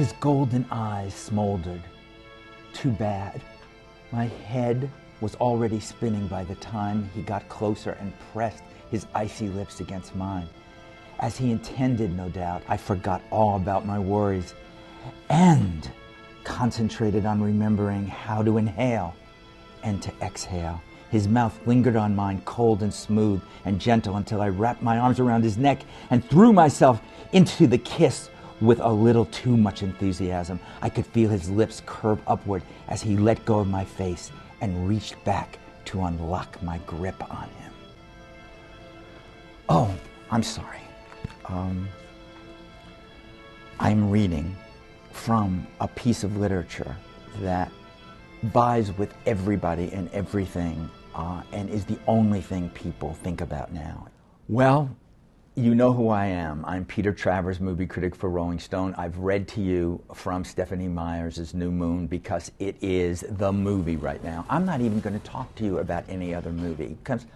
His golden eyes smoldered. Too bad. My head was already spinning by the time he got closer and pressed his icy lips against mine. As he intended, no doubt, I forgot all about my worries and concentrated on remembering how to inhale and to exhale. His mouth lingered on mine, cold and smooth and gentle, until I wrapped my arms around his neck and threw myself into the kiss with a little too much enthusiasm. I could feel his lips curve upward as he let go of my face and reached back to unlock my grip on him. Oh, I'm sorry. I'm reading from a piece of literature that vies with everybody and everything, and is the only thing people think about now. Well, you know who I am. I'm Peter Travers, movie critic for Rolling Stone. I've read to you from Stephenie Meyers' New Moon because it is the movie right now. I'm not even going to talk to you about any other movie because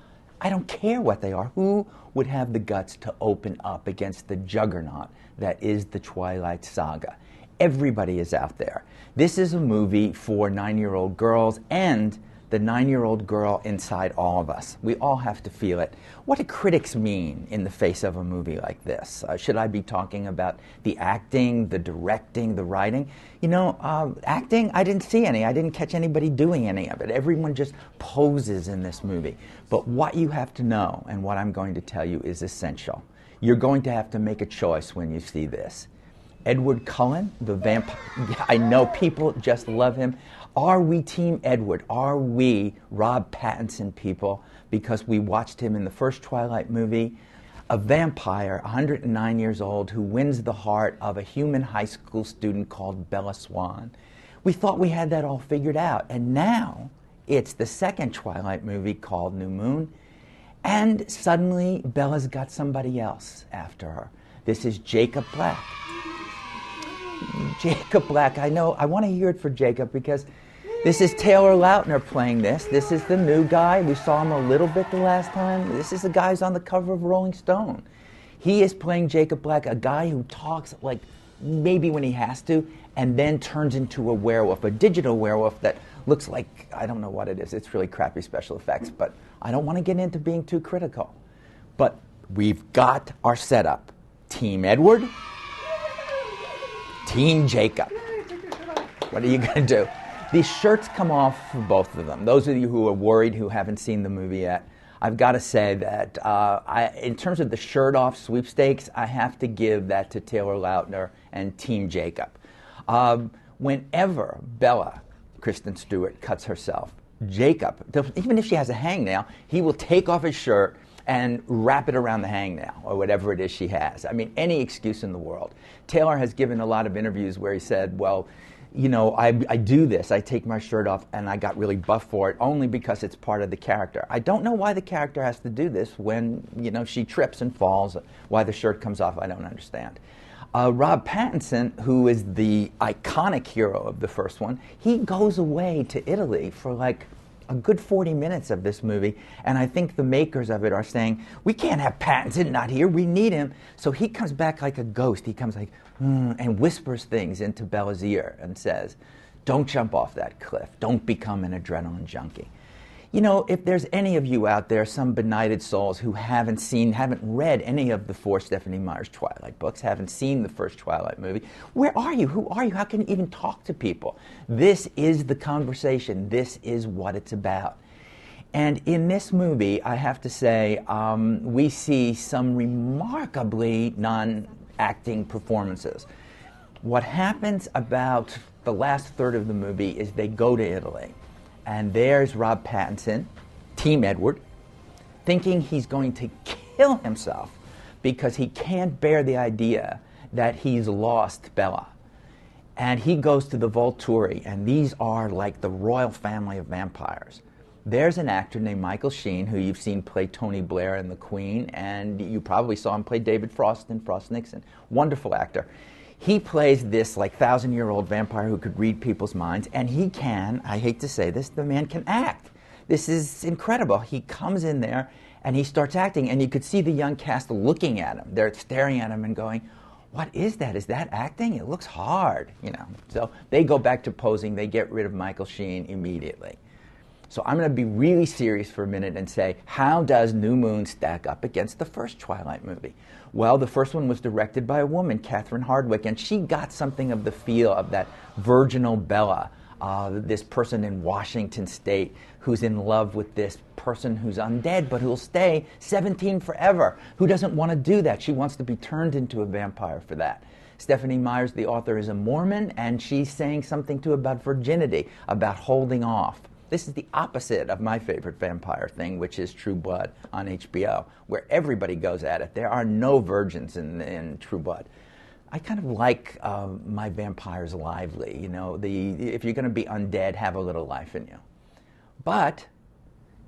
I don't care what they are. Who would have the guts to open up against the juggernaut that is the Twilight Saga? Everybody is out there. This is a movie for 9-year-old girls and the 9-year-old girl inside all of us. We all have to feel it. What do critics mean in the face of a movie like this? Should I be talking about the acting, the directing, the writing? You know, acting, I didn't see any. I didn't catch anybody doing any of it. Everyone just poses in this movie. But what you have to know, and what I'm going to tell you, is essential. You're going to have to make a choice when you see this. Edward Cullen, the vampire, I know people just love him. Are we Team Edward? Are we Rob Pattinson people because we watched him in the first Twilight movie? A vampire, 109 years old, who wins the heart of a human high school student called Bella Swan. We thought we had that all figured out, and now it's the second Twilight movie called New Moon, and suddenly Bella's got somebody else after her. This is Jacob Black. Jacob Black, I know, I want to hear it for Jacob because this is Taylor Lautner playing this. This is the new guy. We saw him a little bit the last time. This is the guy who's on the cover of Rolling Stone. He is playing Jacob Black, a guy who talks like maybe when he has to, and then turns into a werewolf, a digital werewolf that looks like, I don't know what it is. It's really crappy special effects, but I don't want to get into being too critical. But we've got our setup. Team Edward, Team Jacob. What are you going to do? These shirts come off for both of them. Those of you who are worried, who haven't seen the movie yet, I've got to say that in terms of the shirt-off sweepstakes, I have to give that to Taylor Lautner and Team Jacob. Whenever Bella, Kristen Stewart, cuts herself, Jacob, even if she has a hangnail, he will take off his shirt and wrap it around the hangnail, or whatever it is she has. I mean, any excuse in the world. Taylor has given a lot of interviews where he said, well, you know, I do this, I take my shirt off, and I got really buff for it, only because it's part of the character. I don't know why the character has to do this when, you know, she trips and falls, why the shirt comes off, I don't understand. Rob Pattinson, who is the iconic hero of the first one, he goes away to Italy for like a good 40 minutes of this movie, and I think the makers of it are saying, we can't have Pattinson not here, we need him. So he comes back like a ghost. He comes like, and whispers things into Bella's ear and says, don't jump off that cliff, don't become an adrenaline junkie. You know, if there's any of you out there, some benighted souls who haven't read any of the 4 Stephenie Meyers Twilight books, haven't seen the first Twilight movie, where are you? Who are you? How can you even talk to people? This is the conversation. This is what it's about. And in this movie, I have to say, we see some remarkably non-acting performances. What happens about the last third of the movie is they go to Italy. And there's Rob Pattinson, Team Edward, thinking he's going to kill himself because he can't bear the idea that he's lost Bella. And he goes to the Volturi, and these are like the royal family of vampires. There's an actor named Michael Sheen, who you've seen play Tony Blair in The Queen, and you probably saw him play David Frost in Frost Nixon. Wonderful actor. He plays this like 1,000-year-old vampire who could read people's minds, and he can, I hate to say this, the man can act. This is incredible. He comes in there and he starts acting, and you could see the young cast looking at him. They're staring at him and going, what is that? Is that acting? It looks hard, you know. So they go back to posing. They get rid of Michael Sheen immediately. So I'm going to be really serious for a minute and say, how does New Moon stack up against the first Twilight movie? Well, the first one was directed by a woman, Catherine Hardwicke, and she got something of the feel of that virginal Bella, this person in Washington State who's in love with this person who's undead but who'll stay 17 forever, who doesn't want to do that. She wants to be turned into a vampire for that. Stephanie Meyers, the author, is a Mormon, and she's saying something too about virginity, about holding off. This is the opposite of my favorite vampire thing, which is True Blood on HBO, where everybody goes at it. There are no virgins in True Blood. I kind of like my vampires lively. You know, if you're going to be undead, have a little life in you. But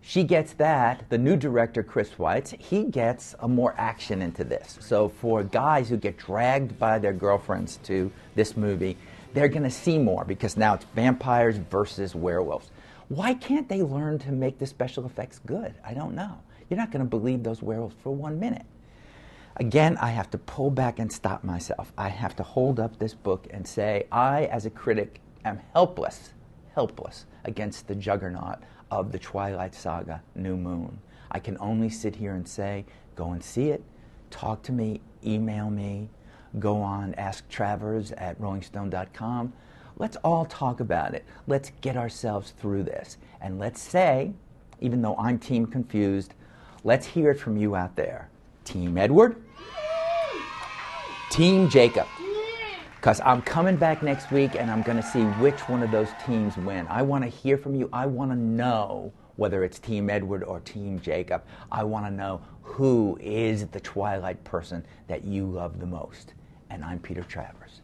she gets that. The new director, Chris Weitz, he gets a more action into this. So for guys who get dragged by their girlfriends to this movie, they're going to see more because now it's vampires versus werewolves. Why can't they learn to make the special effects good? I don't know. You're not going to believe those werewolves for 1 minute. Again, I have to pull back and stop myself. I have to hold up this book and say, I, as a critic, am helpless against the juggernaut of the Twilight Saga, New Moon. I can only sit here and say, go and see it, talk to me, email me, go on, ask Travers at rollingstone.com. Let's all talk about it. Let's get ourselves through this. And let's say, even though I'm team confused, let's hear it from you out there. Team Edward? Team Jacob? Because I'm coming back next week and I'm going to see which one of those teams win. I want to hear from you. I want to know whether it's Team Edward or Team Jacob. I want to know who is the Twilight person that you love the most. And I'm Peter Travers.